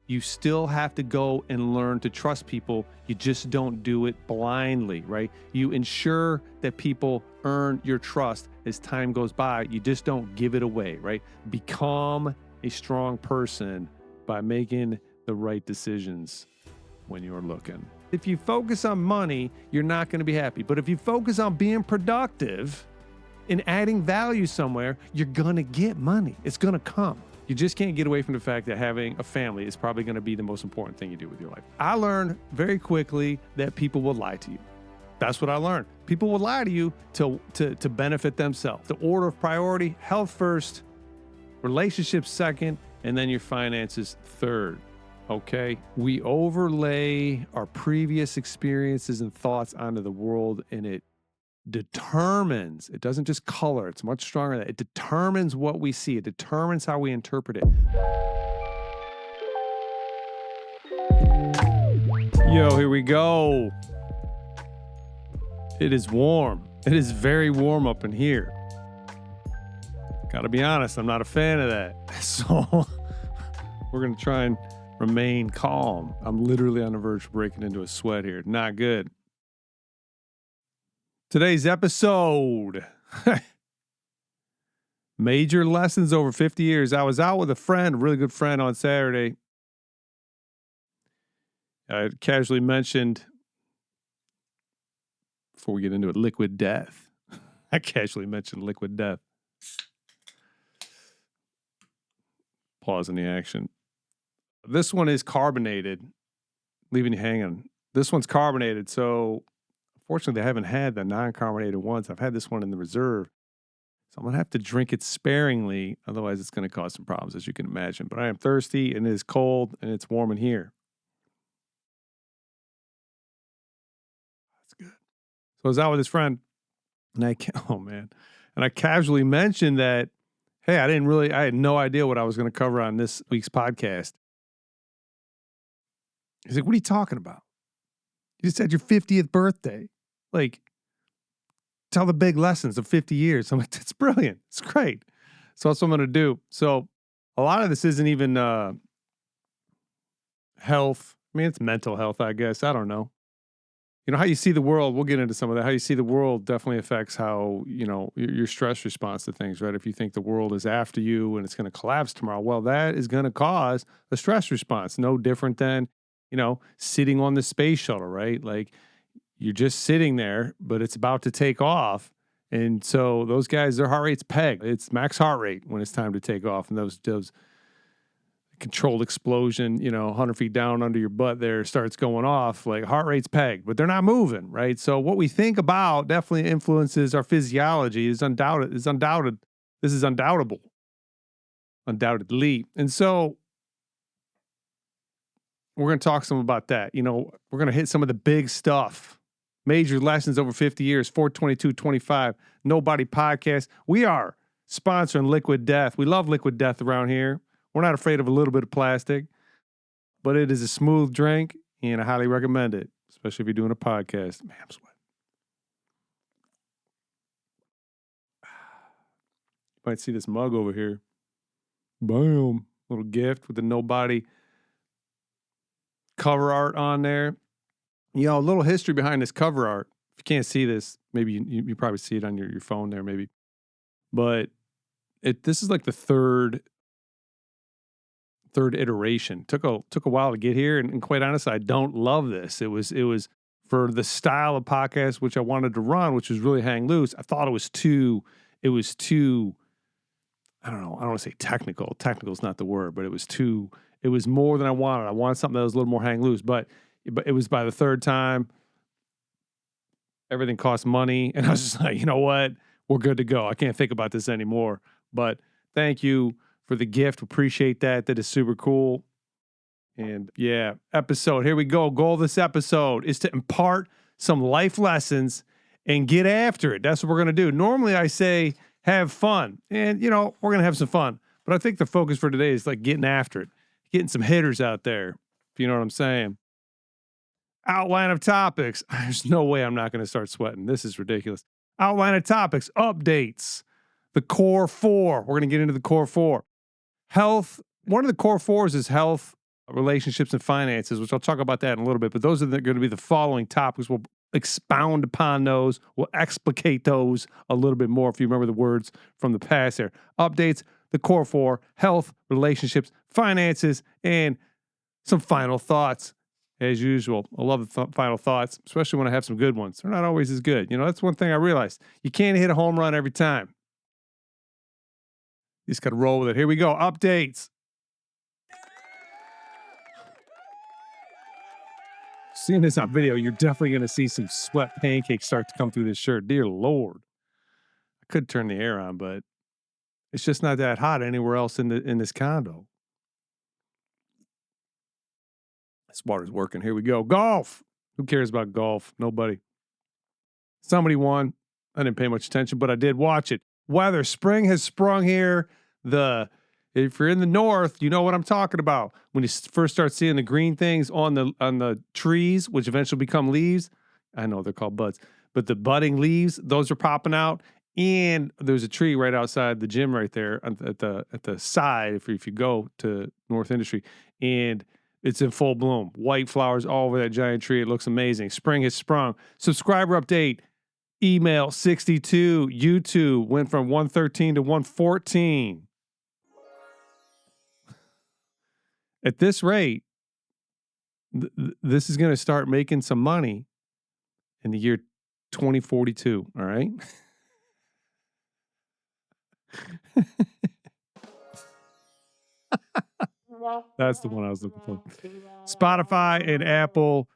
you still have to go and learn to trust people. You just don't do it blindly, right? You ensure that people earn your trust as time goes by. You just don't give it away, right? Become a strong person by making the right decisions when you're looking. If you focus on money, you're not going to be happy. But if you focus on being productive and adding value somewhere, you're going to get money. It's going to come. You just can't get away from the fact that having a family is probably going to be the most important thing you do with your life. I learned very quickly that people will lie to you. That's what I learned. People will lie to you to benefit themselves. The order of priority: health first, relationships second, and then your finances third. Okay? We overlay our previous experiences and thoughts onto the world, and it determines, it doesn't just color, it's much stronger than that. It determines what we see. It determines how we interpret it. Yo, here we go. It is warm. It is very warm up in here. Gotta be honest, I'm not a fan of that. So we're gonna try and remain calm. I'm literally on the verge of breaking into a sweat here. Not good. Today's episode, major lessons over 50 years. I was out with a friend, a really good friend, on Saturday. I casually mentioned, before we get into it, liquid death. I casually mentioned liquid death. Pause in the action. This one is carbonated, leaving you hanging. This one's carbonated, so fortunately, I haven't had the non-carbonated ones. I've had this one in the reserve. So I'm going to have to drink it sparingly. Otherwise, it's going to cause some problems, as you can imagine. But I am thirsty, and it is cold, and it's warm in here. That's good. So I was out with this friend, and I casually mentioned that, hey, I had no idea what I was going to cover on this week's podcast. He's like, what are you talking about? You just had your 50th birthday. Like, tell the big lessons of 50 years. I'm like, that's brilliant. It's great. So that's what I'm going to do. So a lot of this isn't even health. I mean, it's mental health, I guess. I don't know. You know, how you see the world, we'll get into some of that. How you see the world definitely affects how, you know, your stress response to things, right? If you think the world is after you and it's going to collapse tomorrow, well, that is going to cause a stress response. No different than, you know, sitting on the space shuttle, right? Like, you're just sitting there, but it's about to take off. And so those guys, their heart rate's pegged. It's max heart rate when it's time to take off. And those controlled explosion, you know, 100 feet down under your butt there starts going off, like heart rate's pegged, but they're not moving, right? So what we think about definitely influences our physiology. Is undoubted. This is undoubtable. Undoubtedly. And so we're going to talk some about that. You know, we're going to hit some of the big stuff. Major lessons over 50 years, 422-25, Nobody Podcast. We are sponsoring Liquid Death. We love Liquid Death around here. We're not afraid of a little bit of plastic, but it is a smooth drink, and I highly recommend it, especially if you're doing a podcast. Man, I'm sweating. You might see this mug over here. Bam. Little gift with the Nobody cover art on there. You know, a little history behind this cover art. If you can't see this, maybe you probably see it on your phone there, maybe. But this is like the third iteration. Took a while to get here, and quite honestly, I don't love this. It was for the style of podcast which I wanted to run, which was really hang loose. I thought it was too. I don't know. I don't want to say technical. Technical is not the word, but it was more than I wanted. I wanted something that was a little more hang loose, but it was by the third time. Everything cost money, and I was just like, you know what? We're good to go. I can't think about this anymore. But thank you for the gift. Appreciate that. That is super cool. And yeah, episode. Here we go. Goal of this episode is to impart some life lessons and get after it. That's what we're going to do. Normally I say have fun, and you know, we're going to have some fun. But I think the focus for today is like getting after it, getting some hitters out there, if you know what I'm saying. Outline of topics. There's no way I'm not going to start sweating. This is ridiculous. Outline of topics, updates, the core four. We're going to get into the core four. Health. One of the core fours is health, relationships and finances, which I'll talk about that in a little bit. But those are going to be the following topics. We'll expound upon those. We'll explicate those a little bit more if you remember the words from the past there. Updates, the core four: health, relationships, finances, and some final thoughts. As usual, I love the final thoughts, especially when I have some good ones. They're not always as good. That's one thing I realized. You can't hit a home run every time. You just got to roll with it. Here we go. Updates. Seeing this on video, you're definitely going to see some sweat pancakes start to come through this shirt. Dear Lord. I could turn the air on, but it's just not that hot anywhere else in this condo. This water's working. Here we go. Golf. Who cares about golf? Nobody. Somebody won. I didn't pay much attention, but I did watch it. Weather. Spring has sprung here. If you're in the north, you know what I'm talking about. When you first start seeing the green things on the trees, which eventually become leaves. I know they're called buds, but the budding leaves, those are popping out. And there's a tree right outside the gym right there at the side if you go to North Industry, and it's in full bloom. White flowers all over that giant tree. It looks amazing. Spring has sprung. Subscriber update. Email 62. YouTube went from 113 to 114. At this rate, this is going to start making some money in the year 2042. All right. That's the one I was looking for. Spotify and Apple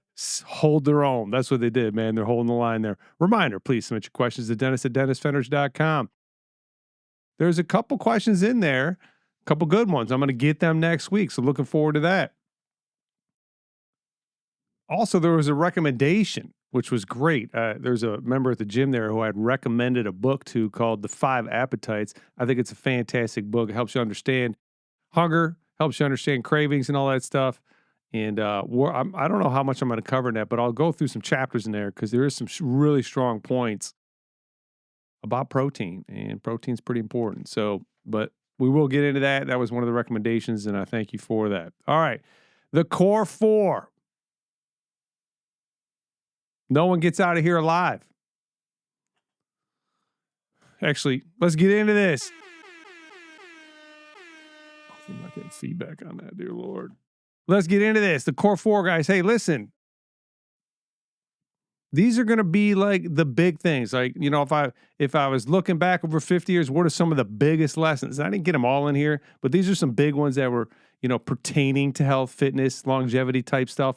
hold their own. That's what they did, man. They're holding the line there. Reminder, please submit your questions to dennis@dennisfenders.com. There's a couple questions in there, a couple good ones. I'm going to get them next week, so looking forward to that. Also, there was a recommendation, which was great. There's a member at the gym there who I had recommended a book to called The 5 Appetites. I think it's a fantastic book. It helps you understand hunger, helps you understand cravings and all that stuff. And I don't know how much I'm going to cover in that, but I'll go through some chapters in there because there is some really strong points about protein, and protein's pretty important. So, but we will get into that. That was one of the recommendations, and I thank you for that. All right. The core four. No one gets out of here alive. Actually, let's get into this. I'm not getting feedback on that, dear Lord. Let's get into this. The core four, guys. Hey, listen. These are going to be like the big things. Like, if I was looking back over 50 years, what are some of the biggest lessons? I didn't get them all in here, but these are some big ones that were, pertaining to health, fitness, longevity type stuff,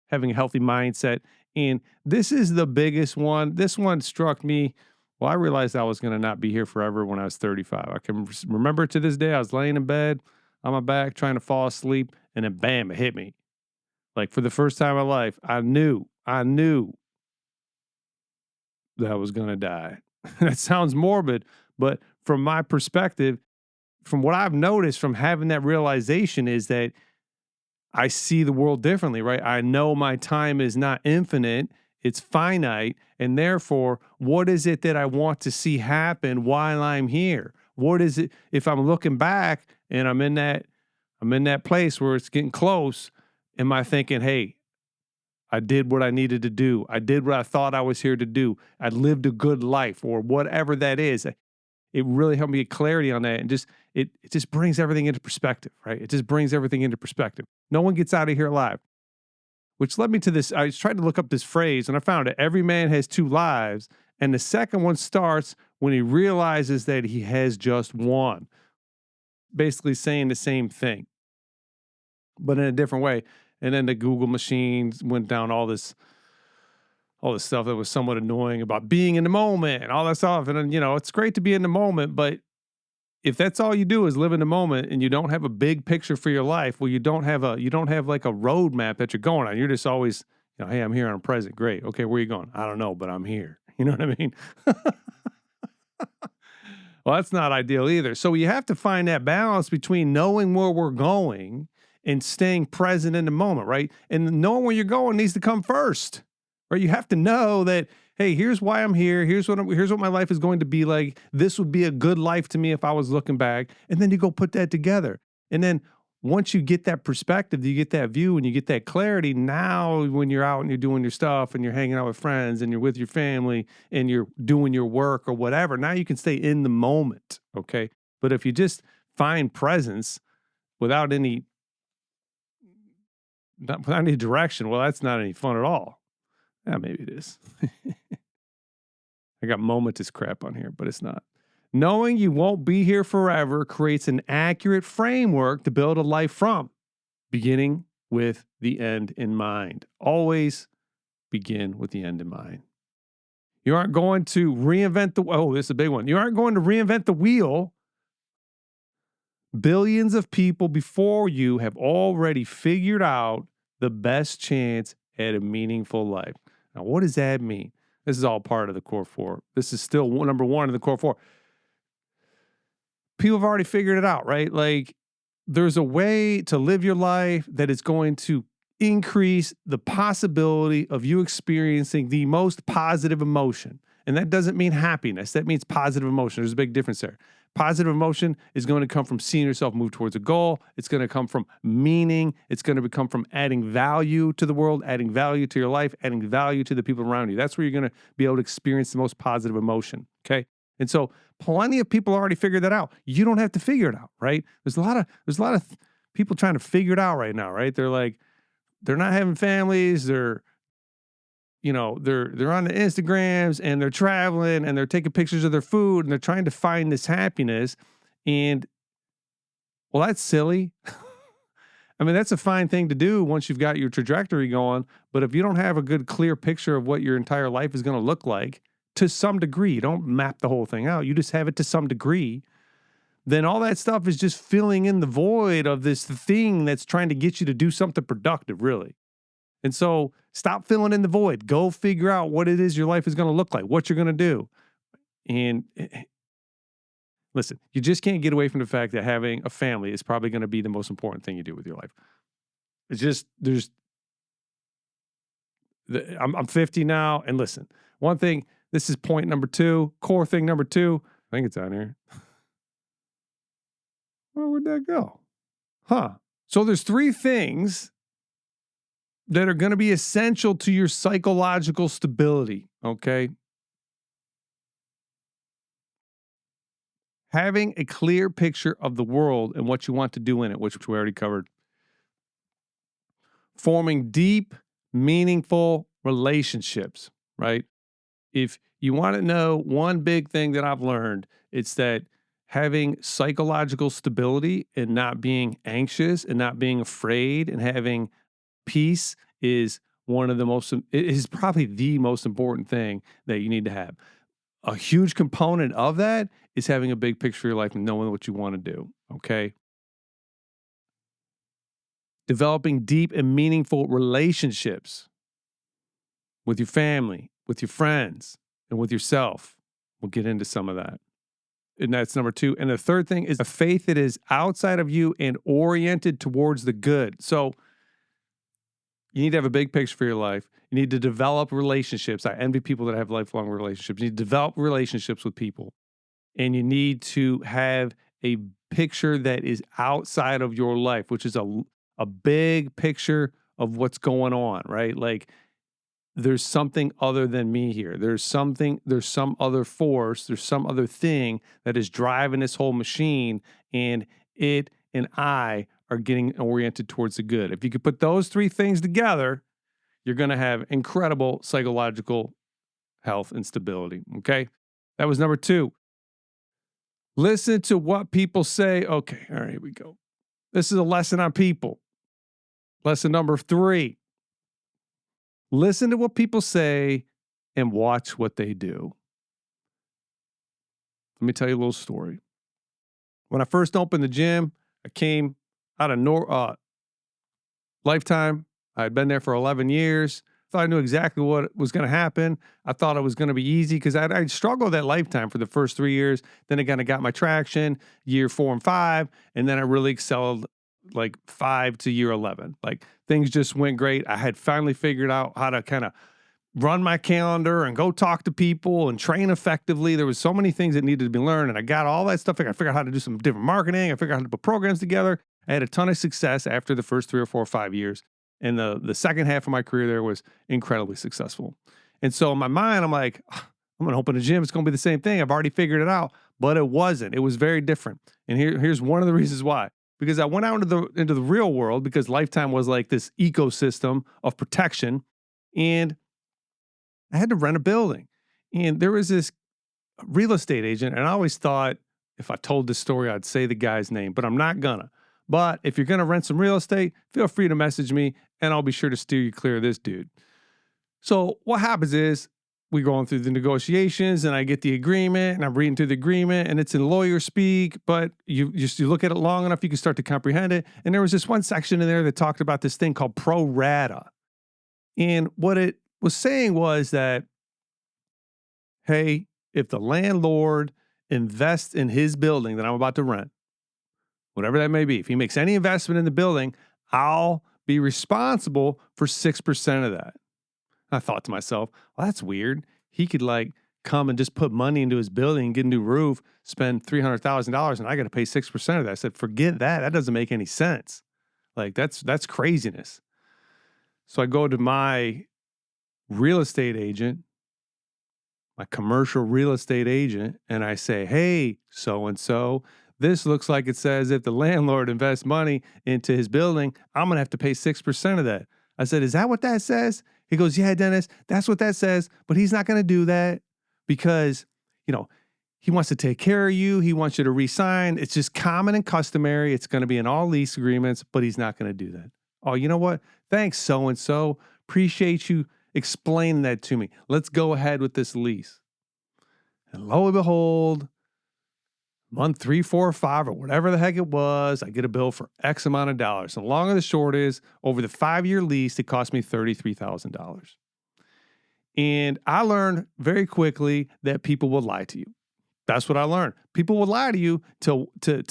having a healthy mindset. And this is the biggest one. This one struck me. Well, I realized I was going to not be here forever when I was 35. I can remember to this day, I was laying in bed on my back trying to fall asleep, and then bam, it hit me. Like for the first time in my life, I knew that I was going to die. That sounds morbid, but from my perspective, from what I've noticed from having that realization is that I see the world differently, right? I know my time is not infinite. It's finite. And therefore, what is it that I want to see happen while I'm here? What is it? If I'm looking back and I'm in that place where it's getting close, am I thinking, hey, I did what I needed to do. I did what I thought I was here to do. I lived a good life, or whatever that is. It really helped me get clarity on that. And it just brings everything into perspective, right? It just brings everything into perspective. No one gets out of here alive. Which led me to this. I tried to look up this phrase, and I found it. Every man has 2 lives. And the second one starts when he realizes that he has just one. Basically saying the same thing, but in a different way. And then the Google machines went down all this stuff that was somewhat annoying about being in the moment and all that stuff. And then, it's great to be in the moment, but if that's all you do is live in the moment and you don't have a big picture for your life, well, you don't have like a roadmap that you're going on. You're just always, hey, I'm here, I'm present. Great. Okay, where are you going? I don't know, but I'm here. You know what I mean? Well, that's not ideal either. So you have to find that balance between knowing where we're going and staying present in the moment, right? And knowing where you're going needs to come first, right? You have to know that, hey, here's why I'm here. Here's what my life is going to be like. This would be a good life to me if I was looking back. And then you go put that together. And then once you get that perspective, you get that view and you get that clarity, now when you're out and you're doing your stuff and you're hanging out with friends and you're with your family and you're doing your work or whatever, now you can stay in the moment, okay? But if you just find presence without any without any direction, well, that's not any fun at all. Yeah, maybe it is. I got momentous crap on here, but it's not. Knowing you won't be here forever creates an accurate framework to build a life from, beginning with the end in mind. Always begin with the end in mind. You aren't going to reinvent this is a big one. You aren't going to reinvent the wheel. Billions of people before you have already figured out the best chance at a meaningful life. Now, what does that mean? This is all part of the core four. This is still number one in the core four. People have already figured it out, right? Like, there's a way to live your life that is going to increase the possibility of you experiencing the most positive emotion. And that doesn't mean happiness. That means positive emotion. There's a big difference there. Positive emotion is going to come from seeing yourself move towards a goal. It's going to come from meaning. It's going to come from adding value to the world, adding value to your life, adding value to the people around you. That's where you're going to be able to experience the most positive emotion, okay? And so plenty of people already figured that out. You don't have to figure it out, right? There's a lot of people trying to figure it out right now, right? They're like, they're not having families. They're on the Instagrams and they're traveling and they're taking pictures of their food and they're trying to find this happiness. And well, that's silly. I mean, that's a fine thing to do once you've got your trajectory going. But if you don't have a good, clear picture of what your entire life is going to look like, to some degree, you don't map the whole thing out. You just have it to some degree. Then all that stuff is just filling in the void of this thing that's trying to get you to do something productive, really. And so stop filling in the void. Go figure out what it is your life is going to look like, what you're going to do. And listen, you just can't get away from the fact that having a family is probably going to be the most important thing you do with your life. It's just, I'm 50 now. And listen, one thing, this is point number 2, core thing number 2. I think it's on here. Well, where'd that go? So there's 3 things that are going to be essential to your psychological stability, okay? Having a clear picture of the world and what you want to do in it, which we already covered. Forming deep, meaningful relationships, right? If you want to know one big thing that I've learned, it's that having psychological stability and not being anxious and not being afraid and having peace is probably the most important thing that you need to have. A huge component of that is having a big picture of your life and knowing what you want to do, okay? Developing deep and meaningful relationships with your family, with your friends, and with yourself. We'll get into some of that. And that's number 2. And the third thing is a faith that is outside of you and oriented towards the good. So you need to have a big picture for your life. You need to develop relationships. I envy people that have lifelong relationships. You need to develop relationships with people. And you need to have a picture that is outside of your life, which is a big picture of what's going on, right? Like, there's something other than me here. There's some other force, there's some other thing that is driving this whole machine, and it and I are getting oriented towards the good. If you could put those 3 things together, you're going to have incredible psychological health and stability, okay? That was number 2. Listen to what people say. Okay, all right, here we go. This is a lesson on people. Lesson number 3. Listen to what people say and watch what they do. Let me tell you a little story. When I first opened the gym, I came out of Lifetime. I had been there for 11 years. Thought I knew exactly what was going to happen. I thought it was going to be easy because I'd struggled at Lifetime for the first 3 years. Then I kind of got my traction, year 4 and 5. And then I really excelled like 5 to year 11. Like, things just went great. I had finally figured out how to kind of run my calendar and go talk to people and train effectively. There was so many things that needed to be learned. And I got all that stuff. I figured out how to do some different marketing. I figured out how to put programs together. I had a ton of success after the first 3 or 4 or 5 years. And the second half of my career there was incredibly successful. And so in my mind, I'm like, I'm going to open a gym. It's going to be the same thing. I've already figured it out. But it wasn't. It was very different. And here's one of the reasons why. Because I went out into the real world because Lifetime was like this ecosystem of protection. And I had to rent a building. And there was this real estate agent. And I always thought if I told this story, I'd say the guy's name, but I'm not gonna. But if you're gonna rent some real estate, feel free to message me and I'll be sure to steer you clear of this dude. So what happens is we're going through the negotiations and I get the agreement and I'm reading through the agreement and it's in lawyer speak, but you look at it long enough, you can start to comprehend it. And there was this one section in there that talked about this thing called pro rata. And what it was saying was that, hey, if the landlord invests in his building that I'm about to rent, whatever that may be, if he makes any investment in the building, I'll be responsible for 6% of that. I thought to myself, well, that's weird. He could like come and just put money into his building and get a new roof, spend $300,000 and I got to pay 6% of that. I said, forget that. That doesn't make any sense. Like that's craziness. So I go to my real estate agent, my commercial real estate agent, and I say, hey, so-and-so, this looks like it says if the landlord invests money into his building, I'm going to have to pay 6% of that. I said, is that what that says? He goes, yeah, Dennis, that's what that says, but he's not going to do that because, he wants to take care of you. He wants you to re-sign. It's just common and customary. It's going to be in all lease agreements, but he's not going to do that. Oh, you know what? Thanks, so-and-so. Appreciate you explaining that to me. Let's go ahead with this lease. And lo and behold, month 3, 4, or 5, or whatever the heck it was, I get a bill for X amount of dollars. And the long and the short is, over the 5-year lease, it cost me $33,000. And I learned very quickly that people will lie to you. That's what I learned. People will lie to you to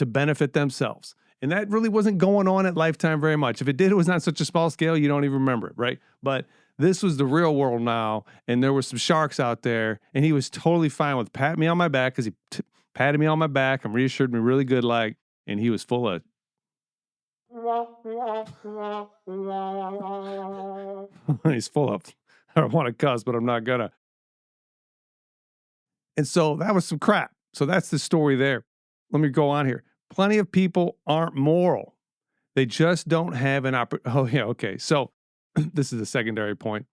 benefit themselves. And that really wasn't going on at Lifetime very much. If it did, it was not such a small scale, you don't even remember it, right? But this was the real world now, and there were some sharks out there, and he was totally fine with patting me on my back because he patted me on my back and reassured me really good, and he was full of he's full of, I don't want to cuss, but I'm not gonna. And so that was some crap. So that's the story there. Let me go on here. Plenty of people aren't moral. They just don't have an opportunity. Oh, yeah, okay. So this is the secondary point.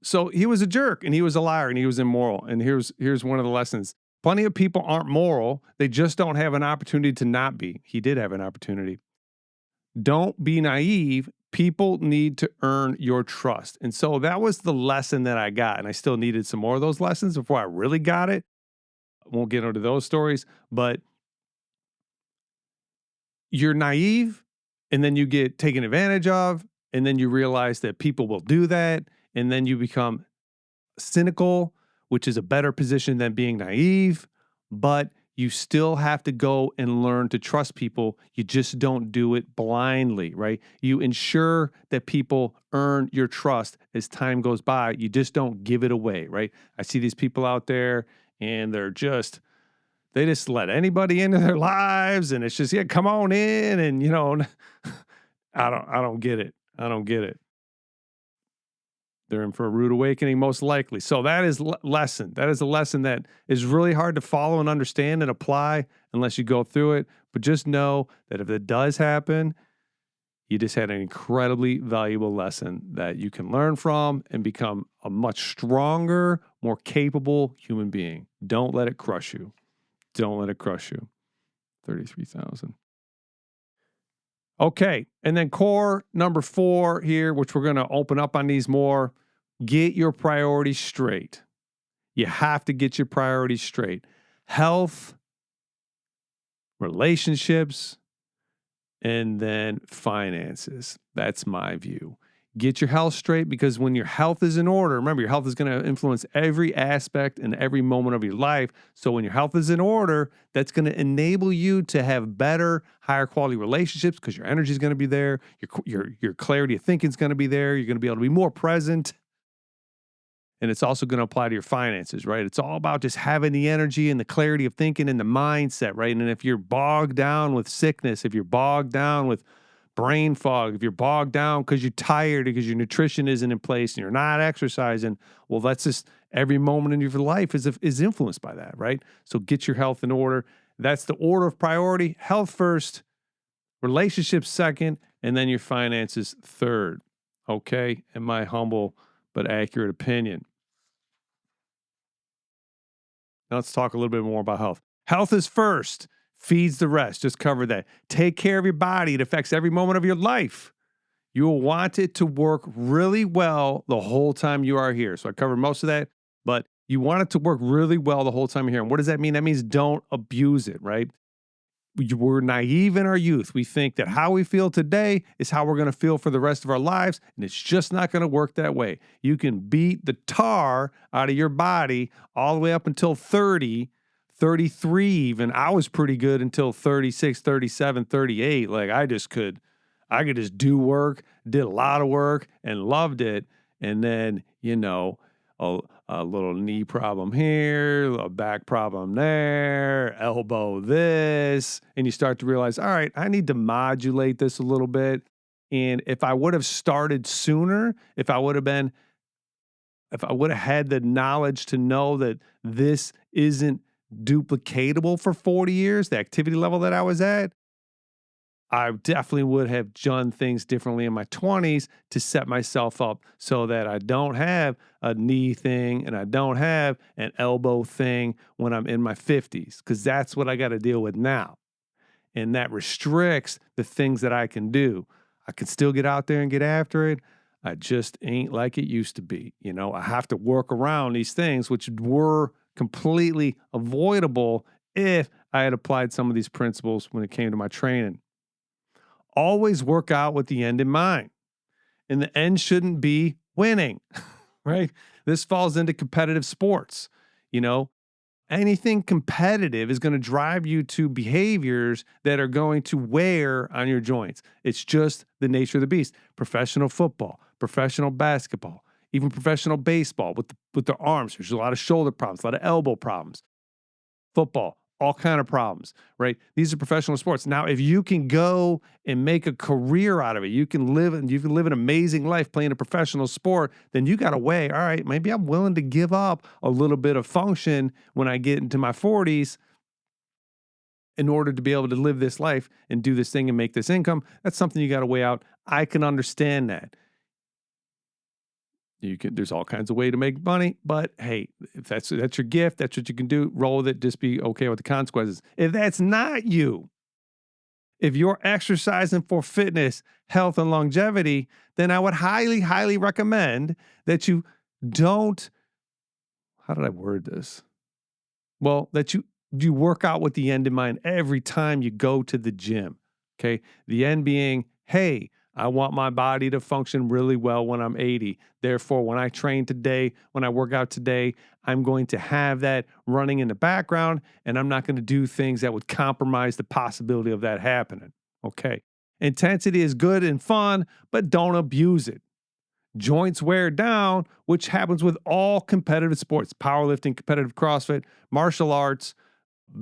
So he was a jerk and he was a liar and he was immoral. And here's one of the lessons. Plenty of people aren't moral. They just don't have an opportunity to not be. He did have an opportunity. Don't be naive. People need to earn your trust. And so that was the lesson that I got. And I still needed some more of those lessons before I really got it. I won't get into those stories, but you're naive and then you get taken advantage of. And then you realize that people will do that. And then you become cynical, which is a better position than being naive. But you still have to go and learn to trust people. You just don't do it blindly, right? You ensure that people earn your trust as time goes by. You just don't give it away, right? I see these people out there and they just let anybody into their lives. And it's just, yeah, come on in. And, I don't get it. I don't get it. They're in for a rude awakening, most likely. So that is lesson. That is a lesson that is really hard to follow and understand and apply unless you go through it. But just know that if it does happen, you just had an incredibly valuable lesson that you can learn from and become a much stronger, more capable human being. Don't let it crush you. Don't let it crush you. 33,000. Okay. And then core number 4 here, which we're going to open up on these more. Get your priorities straight. You have to get your priorities straight. Health, relationships, and then finances. That's my view. Get your health straight because when your health is in order, remember, your health is going to influence every aspect and every moment of your life. So when your health is in order, that's going to enable you to have better, higher quality relationships because your energy is going to be there. Your clarity of thinking is going to be there. You're going to be able to be more present. And it's also going to apply to your finances, right? It's all about just having the energy and the clarity of thinking and the mindset, right? And if you're bogged down with sickness, if you're bogged down with brain fog, if you're bogged down because you're tired, because your nutrition isn't in place and you're not exercising, well, that's just every moment in your life is influenced by that, right? So get your health in order. That's the order of priority. Health first, relationships second, and then your finances third. Okay? In my humble but accurate opinion. Now let's talk a little bit more about health. Health is first, feeds the rest. Just cover that. Take care of your body. It affects every moment of your life. You will want it to work really well the whole time you are here. So I covered most of that, but you want it to work really well the whole time you're here. And what does that mean? That means don't abuse it, right? We're naive in our youth. We think that how we feel today is how we're going to feel for the rest of our lives, and it's just not going to work that way. You can beat the tar out of your body all the way up until 30, 33 even. I was pretty good until 36, 37, 38. Like I could just do work, did a lot of work, and loved it. And then, a little knee problem here, a back problem there, elbow this. And you start to realize, all right, I need to modulate this a little bit. And if I would have started sooner, if I would have had the knowledge to know that this isn't duplicatable for 40 years, the activity level that I was at, I definitely would have done things differently in my 20s to set myself up so that I don't have a knee thing and I don't have an elbow thing when I'm in my 50s, because that's what I got to deal with now. And that restricts the things that I can do. I can still get out there and get after it. I just ain't like it used to be. I have to work around these things, which were completely avoidable if I had applied some of these principles when it came to my training. Always work out with the end in mind. And the end shouldn't be winning, right? This falls into competitive sports. Anything competitive is going to drive you to behaviors that are going to wear on your joints. It's just the nature of the beast. Professional football, professional basketball, even professional baseball with their arms. There's a lot of shoulder problems, a lot of elbow problems. Football, all kind of problems, right? These are professional sports. Now, if you can go and make a career out of it, you can live an amazing life playing a professional sport, then you got to weigh, all right, maybe I'm willing to give up a little bit of function when I get into my 40s in order to be able to live this life and do this thing and make this income. That's something you got to weigh out. I can understand that. There's all kinds of ways to make money, but hey, if that's your gift, that's what you can do. Roll with it. Just be okay with the consequences. If that's not you, if you're exercising for fitness, health, and longevity, then I would highly, highly recommend that you don't. How did I word this? Well, that you work out with the end in mind every time you go to the gym. Okay, the end being, hey, I want my body to function really well when I'm 80. Therefore, when I train today, when I work out today, I'm going to have that running in the background, and I'm not going to do things that would compromise the possibility of that happening. Okay. Intensity is good and fun, but don't abuse it. Joints wear down, which happens with all competitive sports, powerlifting, competitive CrossFit, martial arts,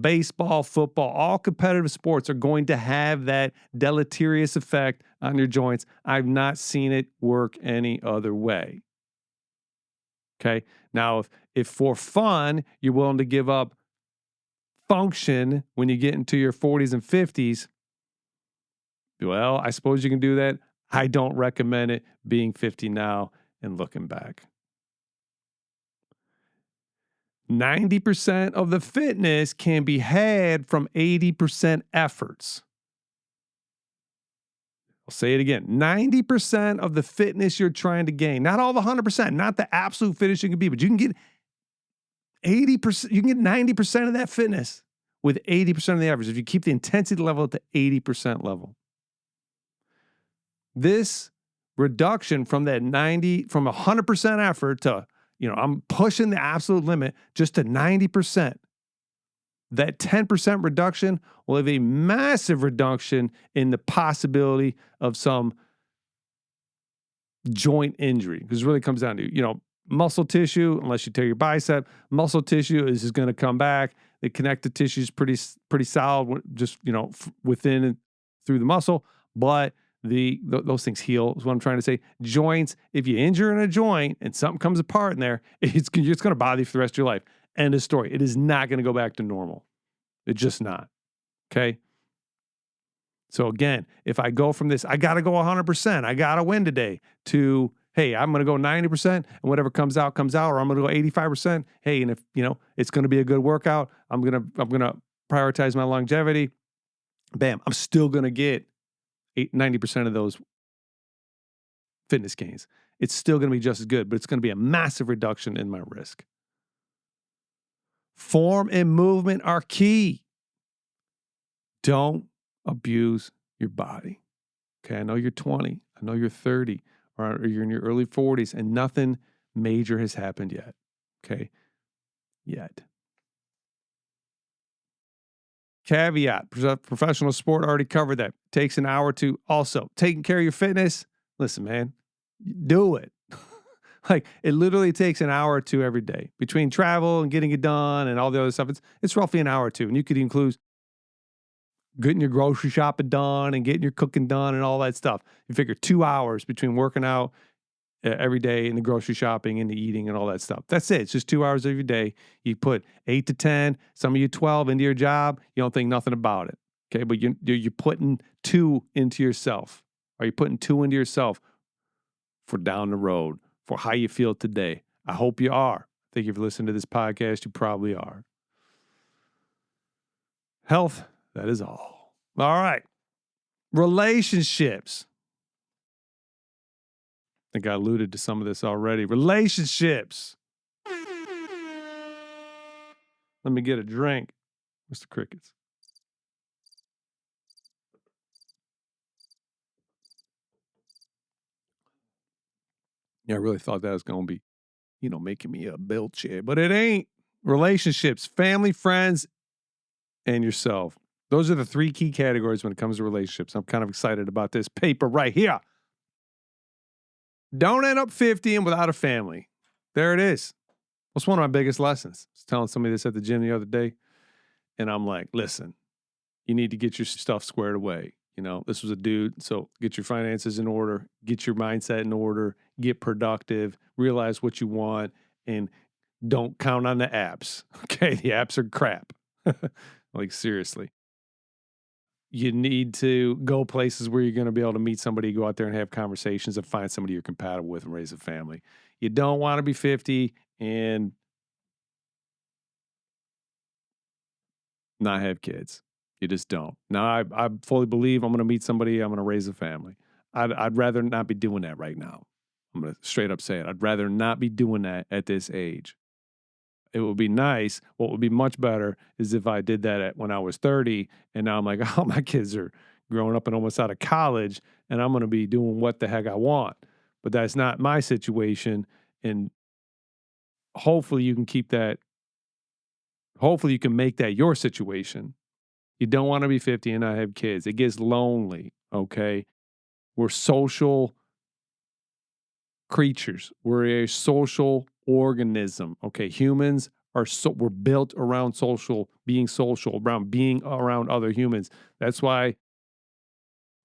baseball, football, all competitive sports are going to have that deleterious effect on your joints. I've not seen it work any other way. Okay. Now, if for fun, you're willing to give up function when you get into your 40s and 50s, well, I suppose you can do that. I don't recommend it being 50 now and looking back. 90% of the fitness can be had from 80% efforts. I'll say it again. 90% of the fitness you're trying to gain, not all the 100%, not the absolute fitness you can be, but you can get 80%, you can get 90% of that fitness with 80% of the average if you keep the intensity level at the 80% level. This reduction from that 100% effort to, I'm pushing the absolute limit just to 90%. That 10% reduction will have a massive reduction in the possibility of some joint injury. Because it really comes down to, muscle tissue, unless you tear your bicep, muscle tissue is just going to come back. The connective tissue is pretty solid, just within and through the muscle. But those things heal is what I'm trying to say. Joints, if you injure in a joint and something comes apart in there, it's going to bother you for the rest of your life. End of story. It is not going to go back to normal. It's just not. Okay. So again, if I go from this, I got to go 100%, I got to win today, to, hey, I'm going to go 90% and whatever comes out, or I'm going to go 85%. Hey, and if, it's going to be a good workout, I'm going to prioritize my longevity. Bam, I'm still going to get 90% of those fitness gains. It's still going to be just as good, but it's going to be a massive reduction in my risk. Form and movement are key. Don't abuse your body. Okay, I know you're 20. I know you're 30, or you're in your early 40s, and nothing major has happened yet. Okay, yet. Caveat, professional sport, already covered that. Takes an hour or two. Also, taking care of your fitness, listen, man, do it. Like, it literally takes an hour or two every day. Between travel and getting it done and all the other stuff, it's roughly an hour or two. And you could include getting your grocery shopping done and getting your cooking done and all that stuff. You figure 2 hours between working out every day and the grocery shopping and the eating and all that stuff. That's it. It's just 2 hours every day. You put 8 to 10, some of you 12 into your job. You don't think nothing about it. Okay, but you're putting 2 into yourself. Are you putting 2 into yourself for down the road, for how you feel today? I hope you are. I think if you listen to this podcast, you probably are. Health, that is all. All right. Relationships. I think I alluded to some of this already. Relationships. Let me get a drink. Mr. Crickets. Yeah, I really thought that was going to be, making me a belch here, but it ain't. Relationships, family, friends, and yourself. Those are the 3 key categories when it comes to relationships. I'm kind of excited about this paper right here. Don't end up 50 and without a family. There it is. That's one of my biggest lessons. I was telling somebody this at the gym the other day, and I'm like, listen, you need to get your stuff squared away. This was a dude, so get your finances in order, get your mindset in order, get productive, realize what you want, and don't count on the apps. Okay, the apps are crap. Like, seriously. You need to go places where you're going to be able to meet somebody, go out there and have conversations and find somebody you're compatible with and raise a family. You don't want to be 50 and not have kids. You just don't. Now, I fully believe I'm going to meet somebody, I'm going to raise a family. I'd rather not be doing that right now. I'm going to straight up say it. I'd rather not be doing that at this age. It would be nice. What would be much better is if I did that when I was 30, and now I'm like, oh, my kids are growing up and almost out of college, and I'm going to be doing what the heck I want. But that's not my situation, and hopefully you can keep that. Hopefully you can make that your situation. You don't want to be 50 and not have kids. It gets lonely, okay? We're social creatures. We're a social organism, okay? Humans we're built around being social, around being around other humans. That's why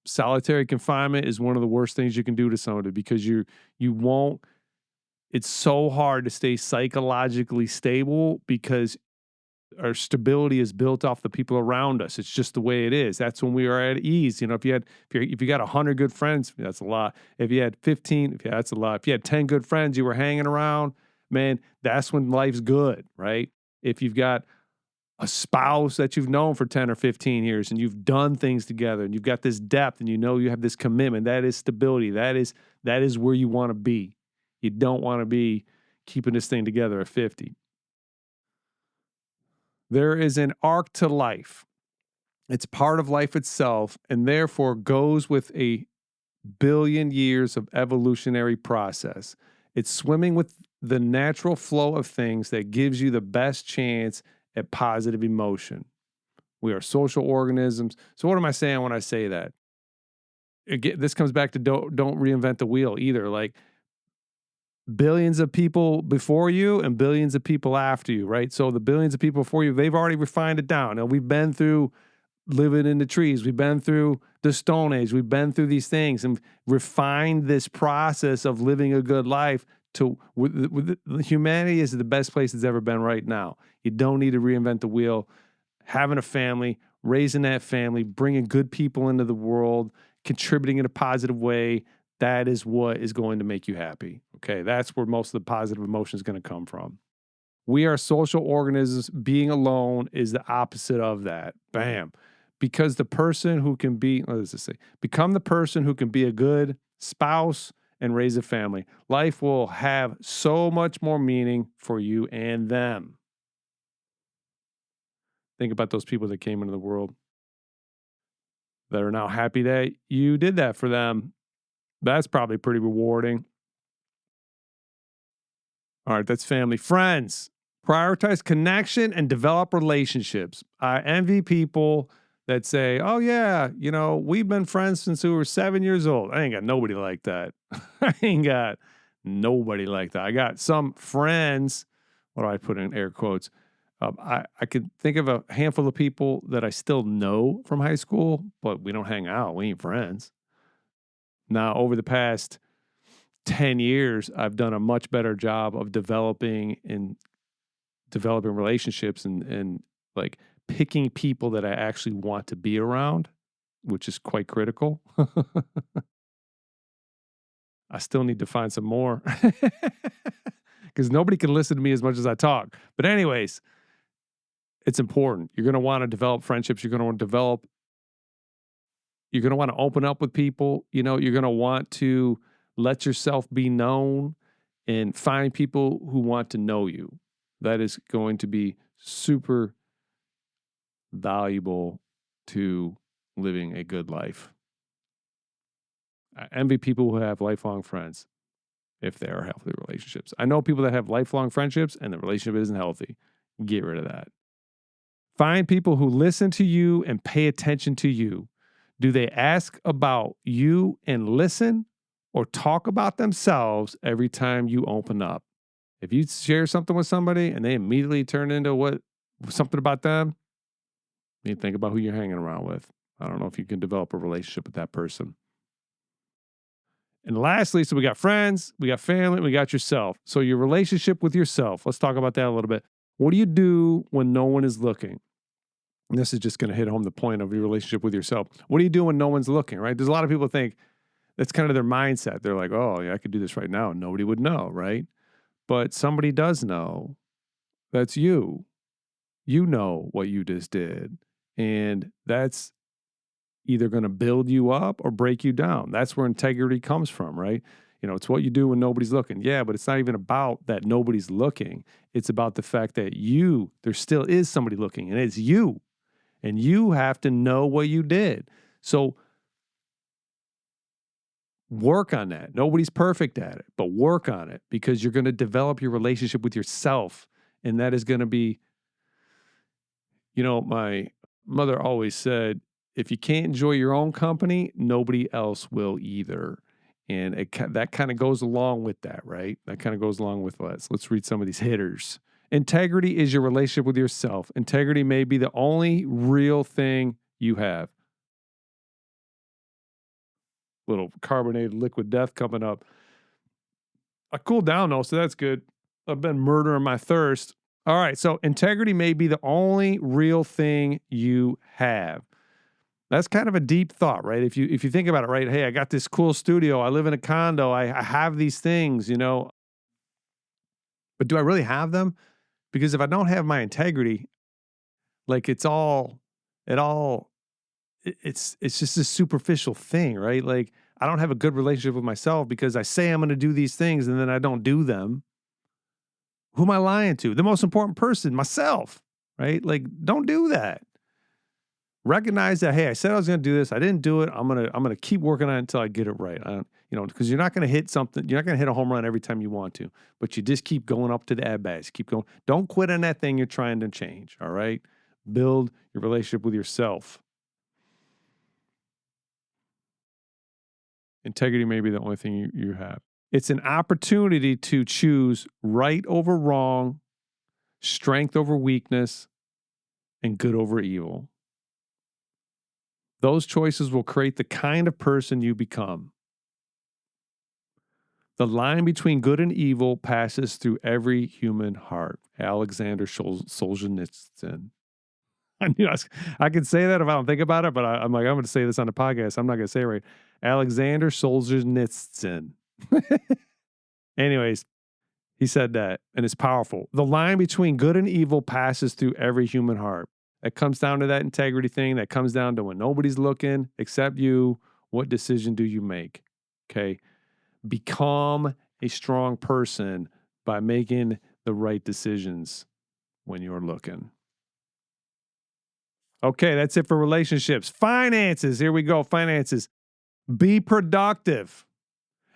solitary confinement is one of the worst things you can do to somebody, because you won't, it's so hard to stay psychologically stable because our stability is built off the people around us. It's just the way it is. That's when we are at ease. If you got 100 good friends, that's a lot. If you had 15, that's a lot. If you had 10 good friends you were hanging around, man, that's when life's good, right? If you've got a spouse that you've known for 10 or 15 years and you've done things together and you've got this depth and you have this commitment, that is stability. That is where you want to be. You don't want to be keeping this thing together at 50. There is an arc to life. It's part of life itself, and therefore goes with a billion years of evolutionary process. It's swimming with the natural flow of things that gives you the best chance at positive emotion. We are social organisms. So what am I saying when I say that? Again, this comes back to don't reinvent the wheel either. Like, billions of people before you and billions of people after you, right? So the billions of people before you, they've already refined it down. Now we've been through living in the trees, we've been through the Stone Age, we've been through these things and refined this process of living a good life to humanity is the best place it's ever been right now. You don't need to reinvent the wheel. Having a family, raising that family, bringing good people into the world, contributing in a positive way, that is what is going to make you happy. Okay, that's where most of the positive emotion is going to come from. We are social organisms. Being alone is the opposite of that. Bam. Because the person who can be, what does this say? Become the person who can be a good spouse and raise a family. Life will have so much more meaning for you and them. Think about those people that came into the world that are now happy that you did that for them. That's probably pretty rewarding. All right, that's family. Friends, prioritize connection and develop relationships. I envy people that say, oh, yeah, we've been friends since we were 7 years old. I ain't got nobody like that. I ain't got nobody like that. I got some friends. What do I put in air quotes? I could think of a handful of people that I still know from high school, but we don't hang out. We ain't friends. Now, over the past 10 years, I've done a much better job of developing relationships and like picking people that I actually want to be around, which is quite critical. I still need to find some more because nobody can listen to me as much as I talk. But anyways, it's important. You're going to want to develop friendships. You're going to want to open up with people. You're going to want to let yourself be known and find people who want to know you. That is going to be super valuable to living a good life. I envy people who have lifelong friends if they are healthy relationships. I know people that have lifelong friendships and the relationship isn't healthy. Get rid of that. Find people who listen to you and pay attention to you. Do they ask about you and listen or talk about themselves every time you open up? If you share something with somebody and they immediately turn into something about them, you need to think about who you're hanging around with. I don't know if you can develop a relationship with that person. And lastly, so we got friends, we got family, we got yourself. So your relationship with yourself, let's talk about that a little bit. What do you do when no one is looking? And this is just going to hit home the point of your relationship with yourself. What do you do when no one's looking, right? There's a lot of people think that's kind of their mindset. They're like, oh, yeah, I could do this right now. Nobody would know, right? But somebody does know. That's you. You know what you just did. And that's either going to build you up or break you down. That's where integrity comes from, right? It's what you do when nobody's looking. Yeah, but it's not even about that nobody's looking. It's about the fact that there still is somebody looking, and it's you. And you have to know what you did. So work on that. Nobody's perfect at it, but work on it because you're going to develop your relationship with yourself. And that is going to be, my mother always said, if you can't enjoy your own company, nobody else will either. And that kind of goes along with that, right? That kind of goes along with let's read some of these hitters. Integrity is your relationship with yourself. Integrity may be the only real thing you have. Little carbonated liquid death coming up. I cooled down though, so that's good. I've been murdering my thirst. All right, so integrity may be the only real thing you have. That's kind of a deep thought, right? If you think about it, right? Hey, I got this cool studio. I live in a condo. I have these things, but do I really have them? Because if I don't have my integrity, like it's just a superficial thing, right? Like I don't have a good relationship with myself because I say I'm going to do these things and then I don't do them. Who am I lying to? The most important person, myself, right? Like don't do that. Recognize that, hey, I said I was going to do this. I didn't do it. I'm going to keep working on it until I get it right. Because you're not going to hit something. You're not going to hit a home run every time you want to, but you just keep going up to the at-bats. Keep going. Don't quit on that thing you're trying to change, all right? Build your relationship with yourself. Integrity may be the only thing you have. It's an opportunity to choose right over wrong, strength over weakness, and good over evil. Those choices will create the kind of person you become. The line between good and evil passes through every human heart. Alexander Solzhenitsyn. I can say that if I don't think about it, but I'm going to say this on the podcast. I'm not going to say it right. Alexander Solzhenitsyn. Anyways, he said that, and it's powerful. The line between good and evil passes through every human heart. It comes down to that integrity thing. That comes down to when nobody's looking except you, what decision do you make? Okay. Become a strong person by making the right decisions when you're looking. Okay, that's it for relationships. Finances. Here we go. Finances. Be productive.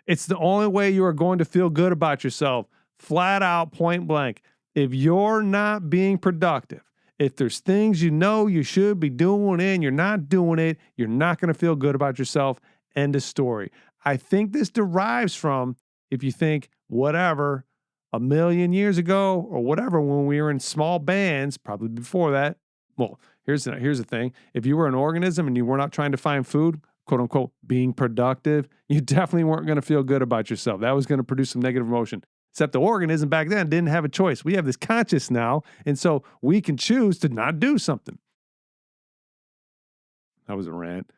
It's the only way you are going to feel good about yourself. Flat out, point blank. If you're not being productive, if there's things you know you should be doing and you're not doing it, you're not going to feel good about yourself. End of story. I think this derives from, if you think, whatever, 1,000,000 years ago or whatever, when we were in small bands, probably before that. Well, here's the thing. If you were an organism and you were not trying to find food, quote unquote, being productive, you definitely weren't going to feel good about yourself. That was going to produce some negative emotion. Except the organism back then didn't have a choice. We have this conscious now, and so we can choose to not do something. That was a rant.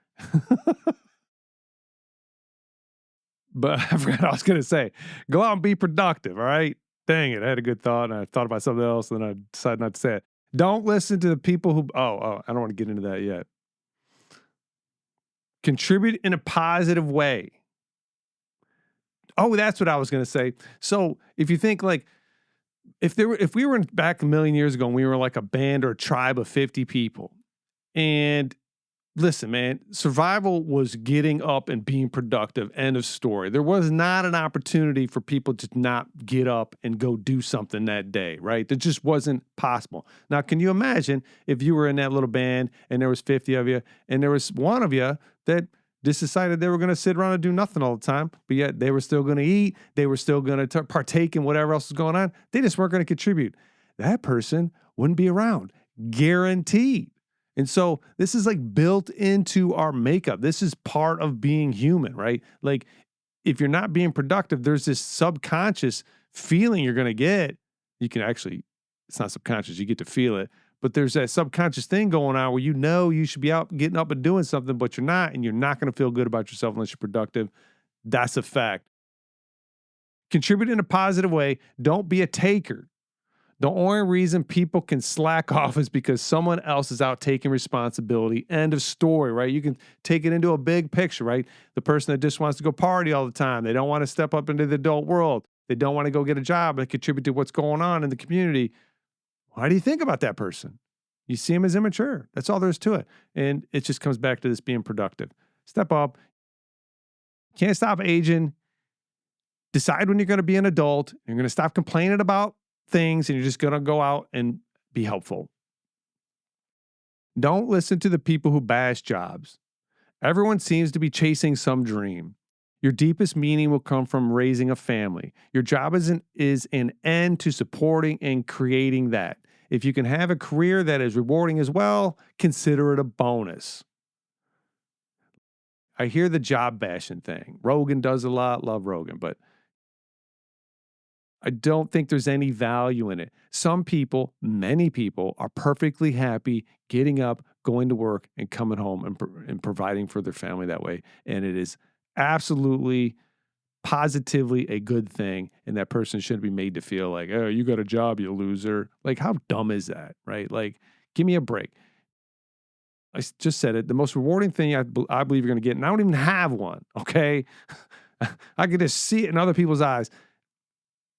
But I forgot what I was going to say. Go out and be productive, all right? Dang it, I had a good thought, and I thought about something else, and I decided not to say it. Don't listen to the people who, I don't want to get into that yet. Contribute in a positive way. Oh, that's what I was going to say. So if you think like, if we were back 1,000,000 years ago and we were like a band or a tribe of 50 people, and listen, man, survival was getting up and being productive. End of story. There was not an opportunity for people to not get up and go do something that day, right? That just wasn't possible. Now, can you imagine if you were in that little band and there was 50 of you and there was one of you that just decided they were going to sit around and do nothing all the time, but yet they were still going to eat. They were still going to partake in whatever else was going on. They just weren't going to contribute. That person wouldn't be around, guaranteed. And so this is like built into our makeup. This is part of being human, right? Like if you're not being productive, there's this subconscious feeling you're going to get. You can actually, it's not subconscious, you get to feel it. But there's that subconscious thing going on where you know you should be out getting up and doing something, but you're not, and you're not going to feel good about yourself unless you're productive. That's a fact. Contribute in a positive way. Don't be a taker. The only reason people can slack off is because someone else is out taking responsibility. End of story, right? You can take it into a big picture, right? The person that just wants to go party all the time. They don't want to step up into the adult world. They don't want to go get a job and contribute to what's going on in the community. Why do you think about that person? You see him as immature. That's all there is to it. And it just comes back to this being productive. Step up. Can't stop aging. Decide when you're going to be an adult. You're going to stop complaining about things and you're just going to go out and be helpful. Don't listen to the people who bash jobs. Everyone seems to be chasing some dream. Your deepest meaning will come from raising a family. Your job is an end to supporting and creating that. If you can have a career that is rewarding as well, consider it a bonus. I hear the job bashing thing. Rogan does a lot. Love Rogan, but I don't think there's any value in it. Some people, many people, are perfectly happy getting up, going to work, and coming home and providing for their family that way. And it is absolutely, positively a good thing. And that person shouldn't be made to feel like, oh, you got a job, you loser. Like, how dumb is that, right? Like, give me a break. I just said it. The most rewarding thing I believe you're going to get, and I don't even have one, okay? I can just see it in other people's eyes,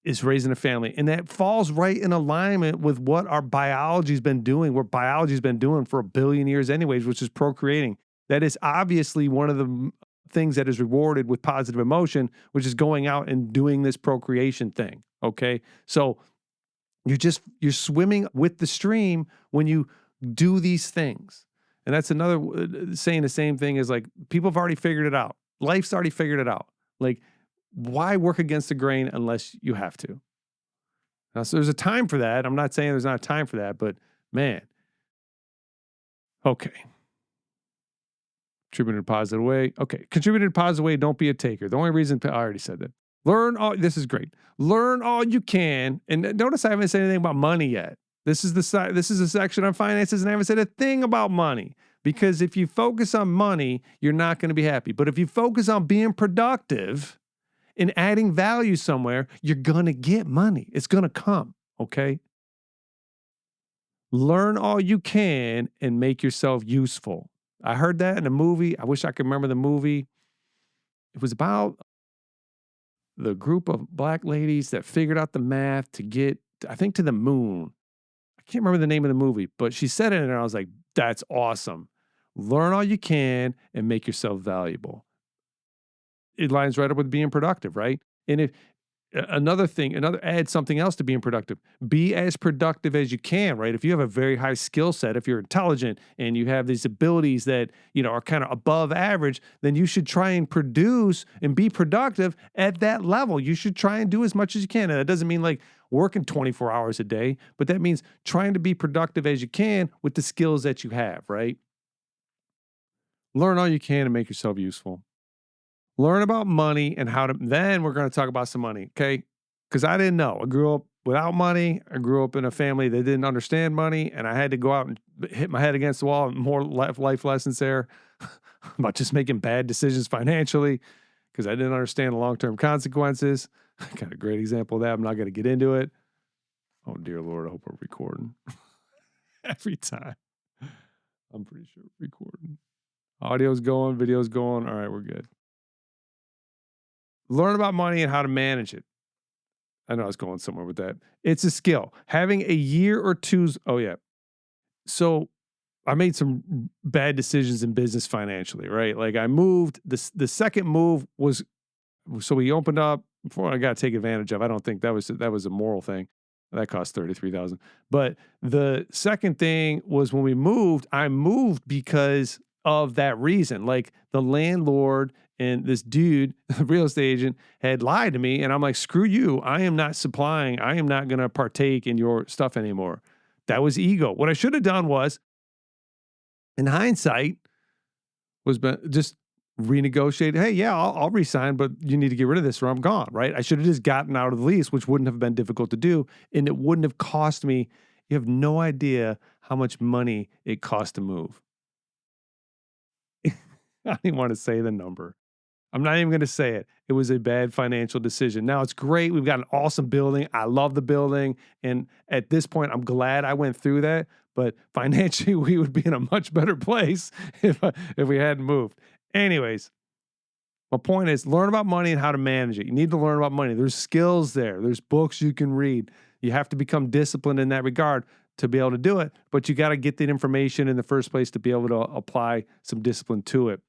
is raising a family. And that falls right in alignment with what our biology's been doing, what biology's been doing for 1 billion years anyways, which is procreating. That is obviously one of the things that is rewarded with positive emotion, which is going out and doing this procreation thing, okay? So you're swimming with the stream when you do these things. And that's another saying the same thing as like, people have already figured it out. Life's already figured it out. Like, why work against the grain unless you have to? Now, so there's a time for that. I'm not saying there's not a time for that, but man, okay. Contribute in a positive way. Okay. Contribute in a positive way. Don't be a taker. The only reason I already said that. This is great. Learn all you can. And notice I haven't said anything about money yet. This is a section on finances, and I haven't said a thing about money. Because if you focus on money, you're not going to be happy. But if you focus on being productive and adding value somewhere, you're going to get money. It's going to come. Okay. Learn all you can and make yourself useful. I heard that in a movie. I wish I could remember the movie. It was about the group of black ladies that figured out the math to get, I think, to the moon. I can't remember the name of the movie, but she said it and I was like, that's awesome. Learn all you can and make yourself valuable. It lines right up with being productive, right? And if add something else to being productive. Be as productive as you can, right? If you have a very high skill set, if you're intelligent and you have these abilities that, are kind of above average, then you should try and produce and be productive at that level. You should try and do as much as you can. And that doesn't mean like working 24 hours a day, but that means trying to be productive as you can with the skills that you have, right? Learn all you can and make yourself useful. Learn about money and then we're going to talk about some money, okay? Because I didn't know. I grew up without money. I grew up in a family that didn't understand money, and I had to go out and hit my head against the wall. More life lessons there about just making bad decisions financially because I didn't understand the long-term consequences. I got a great example of that. I'm not going to get into it. Oh, dear Lord, I hope we're recording. Every time. I'm pretty sure we're recording. Audio's going, video's going. All right, we're good. Learn about money and how to manage it. I know I was going somewhere with that. It's a skill. Having a year or two's, So I made some bad decisions in business financially, right? Like I moved, the second move was, so we opened up, before I got to take advantage of. I don't think that was a moral thing. That cost $33,000. But the second thing was when we moved, I moved because of that reason. Like the landlord and this dude, the real estate agent, had lied to me. And I'm like, screw you. I am not going to partake in your stuff anymore. That was ego. What I should have done was, in hindsight, was just renegotiate. Hey, yeah, I'll resign, but you need to get rid of this or I'm gone, right? I should have just gotten out of the lease, which wouldn't have been difficult to do. And it wouldn't have cost me. You have no idea how much money it cost to move. I don't even want to say the number. I'm not even going to say it. It was a bad financial decision. Now it's great. We've got an awesome building. I love the building. And at this point, I'm glad I went through that. But financially, we would be in a much better place if we hadn't moved. Anyways, my point is learn about money and how to manage it. You need to learn about money. There's skills there. There's books you can read. You have to become disciplined in that regard to be able to do it. But you got to get that information in the first place to be able to apply some discipline to it.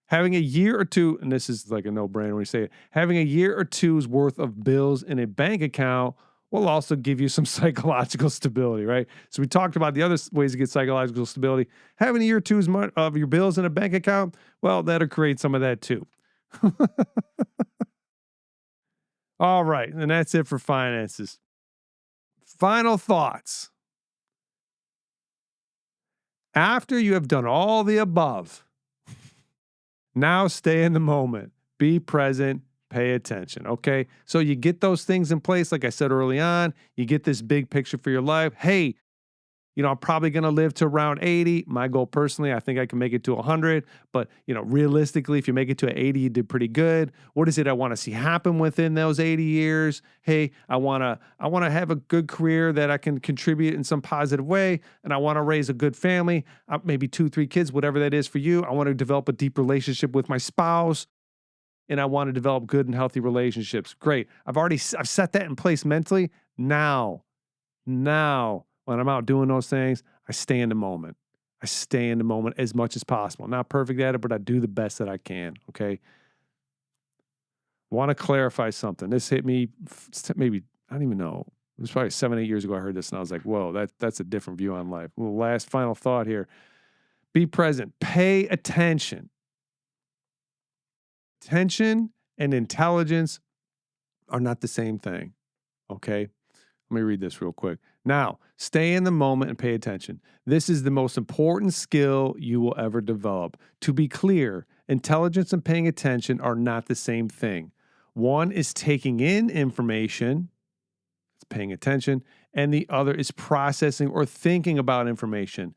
Having a year or two, and this is like a no-brainer when you say it, having a year or two's worth of bills in a bank account will also give you some psychological stability, right? So we talked about the other ways to get psychological stability. Having a year or two's of your bills in a bank account, well, that'll create some of that too. All right, and that's it for finances. Final thoughts. After you have done all the above, now stay in the moment. Be present. Pay attention, okay? So you get those things in place, like I said early on. You get this big picture for your life. Hey, I'm probably going to live to around 80. My goal personally, I think I can make it to 100. But, realistically, if you make it to 80, you did pretty good. What is it I want to see happen within those 80 years? Hey, I want to have a good career that I can contribute in some positive way. And I want to raise a good family, maybe 2-3 kids, whatever that is for you. I want to develop a deep relationship with my spouse. And I want to develop good and healthy relationships. Great. I've set that in place mentally. Now, when I'm out doing those things, I stay in the moment. I stay in the moment as much as possible. Not perfect at it, but I do the best that I can, okay? Want to clarify something. This hit me maybe, I don't even know. It was probably 7-8 years ago I heard this, and I was like, whoa, that's a different view on life. Well, last final thought here. Be present. Pay attention. Attention and intelligence are not the same thing. Okay? Let me read this real quick. Now, stay in the moment and pay attention. This is the most important skill you will ever develop. To be clear, intelligence and paying attention are not the same thing. One is taking in information, it's paying attention, and the other is processing or thinking about information.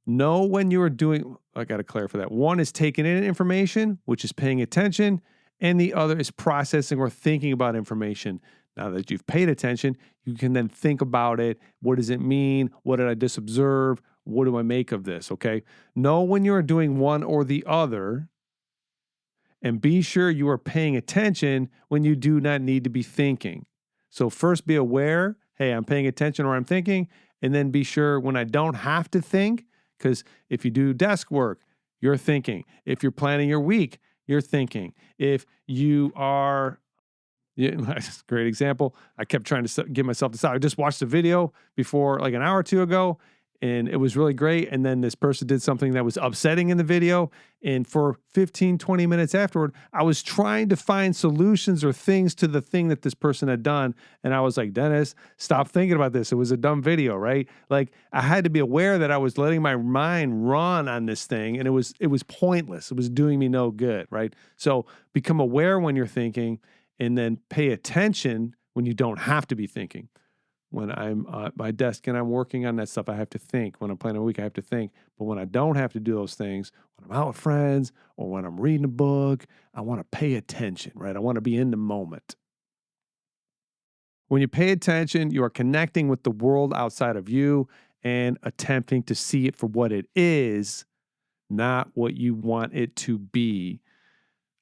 Know when you are doing, I got to clarify that. One is taking in information, which is paying attention, and the other is processing or thinking about information. Now that you've paid attention, you can then think about it. What does it mean? What did I just observe? What do I make of this? Okay. Know when you are doing one or the other, and be sure you are paying attention when you do not need to be thinking. So first be aware, hey, I'm paying attention or I'm thinking, and then be sure when I don't have to think, because if you do desk work, you're thinking. If you're planning your week, you're thinking. If you are, that's a great example. I kept trying to give myself this out. I just watched a video before, like an hour or two ago, and it was really great. And then this person did something that was upsetting in the video. And for 15, 20 minutes afterward, I was trying to find solutions or things to the thing that this person had done. And I was like, Dennis, stop thinking about this. It was a dumb video, right? Like I had to be aware that I was letting my mind run on this thing, and it was pointless. It was doing me no good, right? So become aware when you're thinking, and then pay attention when you don't have to be thinking. When I'm at my desk and I'm working on that stuff, I have to think. When I'm planning a week, I have to think. But when I don't have to do those things, when I'm out with friends or when I'm reading a book, I want to pay attention, right? I want to be in the moment. When you pay attention, you are connecting with the world outside of you and attempting to see it for what it is, not what you want it to be.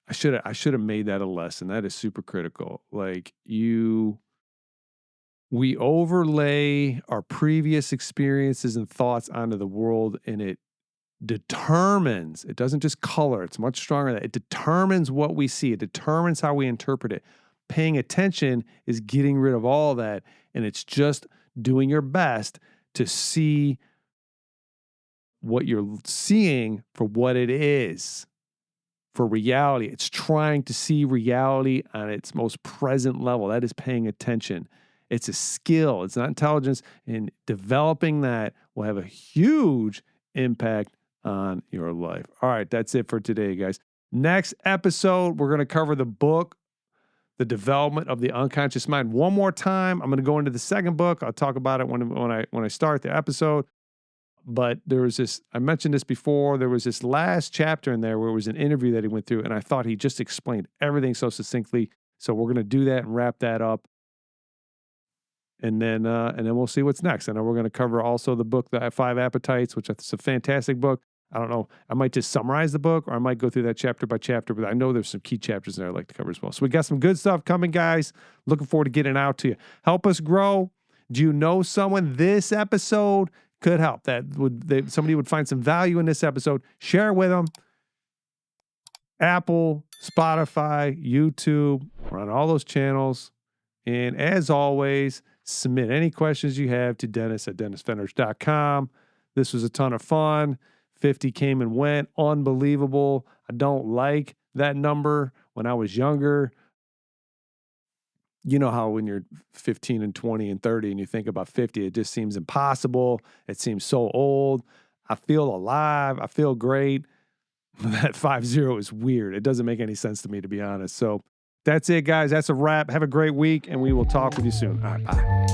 I should have made that a lesson. That is super critical. Like we overlay our previous experiences and thoughts onto the world, and it determines, it doesn't just color, it's much stronger than that. It determines what we see. It determines how we interpret it. Paying attention is getting rid of all that, and it's just doing your best to see what you're seeing for what it is. For reality. It's trying to see reality on its most present level. That is paying attention. It's a skill. It's not intelligence. And developing that will have a huge impact on your life. All right, that's it for today, guys. Next episode, we're going to cover the book, The Development of the Unconscious Mind. One more time. I'm going to go into the second book. I'll talk about it when I start the episode. But there was this, I mentioned this before, there was this last chapter in there where it was an interview that he went through, and I thought he just explained everything so succinctly. So we're going to do that and wrap that up. And then we'll see what's next. I know we're going to cover also the book, The 5 Appetites, which is a fantastic book. I don't know. I might just summarize the book, or I might go through that chapter by chapter, but I know there's some key chapters there I'd like to cover as well. So we got some good stuff coming, guys. Looking forward to getting out to you. Help us grow. Do you know someone this episode could help? Somebody would find some value in this episode. Share it with them. Apple, Spotify, YouTube. We're on all those channels. And as always, submit any questions you have to Dennis at DennisFenders.com. This was a ton of fun. 50 came and went. Unbelievable. I don't like that number. When I was younger, you know how when you're 15 and 20 and 30 and you think about 50, it just seems impossible. It seems so old. I feel alive. I feel great. That 50 is weird. It doesn't make any sense to me, to be honest. So that's it, guys. That's a wrap. Have a great week, and we will talk with you soon. All right, bye.